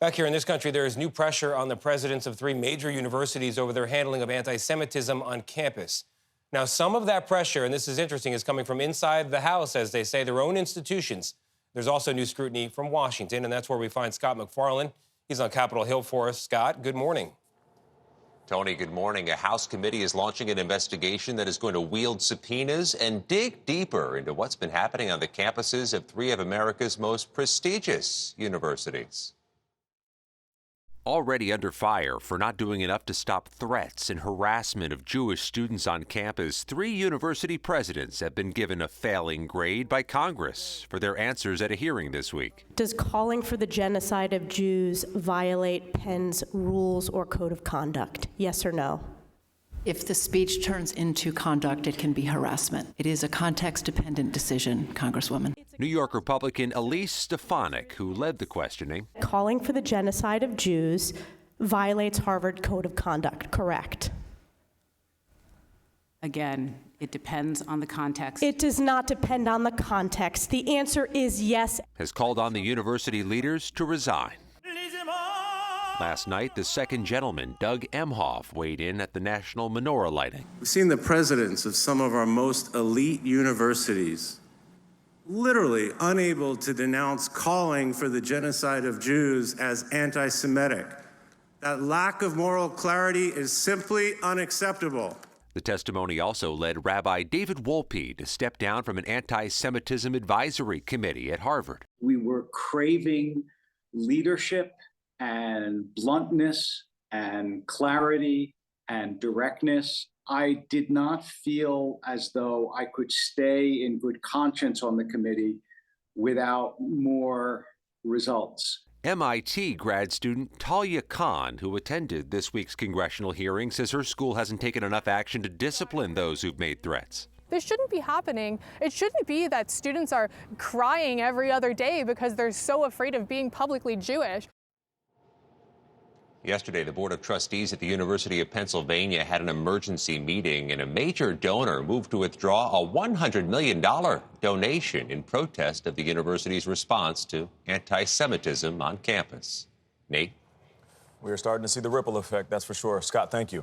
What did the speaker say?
Back here in this country, there is new pressure on the presidents of three major universities over their handling of anti-Semitism on campus. Now, some of that pressure, and this is interesting, is coming from inside the House, as they say, their own institutions. There's also new scrutiny from Washington, and that's where we find Scott MacFarlane. He's on Capitol Hill for us. Scott, good morning. Tony, good morning. A House committee is launching an investigation that is going to wield subpoenas and dig deeper into what's been happening on the campuses of three of America's most prestigious universities. Already under fire for not doing enough to stop threats and harassment of Jewish students on campus, three university presidents have been given a failing grade by Congress for their answers at a hearing this week. Does calling for the genocide of Jews violate Penn's rules or code of conduct? Yes or no? If the speech turns into conduct, it can be harassment. It is a context-dependent decision, Congresswoman. New York Republican Elise Stefanik, who led the questioning. Calling for the genocide of Jews violates Harvard Code of Conduct, correct? Again, it depends on the context. It does not depend on the context. The answer is yes. Has called on the university leaders to resign. Last night, the second gentleman, Doug Emhoff, weighed in at the national menorah lighting. We've seen the presidents of some of our most elite universities literally unable to denounce calling for the genocide of Jews as anti-Semitic. That lack of moral clarity is simply unacceptable. The testimony also led Rabbi David Wolpe to step down from an anti-Semitism advisory committee at Harvard. We were craving leadership and bluntness and clarity and directness. I did not feel as though I could stay in good conscience on the committee without more results. MIT grad student Talia Khan, who attended this week's congressional hearing, says her school hasn't taken enough action to discipline those who've made threats. This shouldn't be happening. It shouldn't be that students are crying every other day because they're so afraid of being publicly Jewish. Yesterday, the Board of Trustees at the University of Pennsylvania had an emergency meeting, and a major donor moved to withdraw a $100 million donation in protest of the university's response to anti-Semitism on campus. Nate? We are starting to see the ripple effect, that's for sure. Scott, thank you.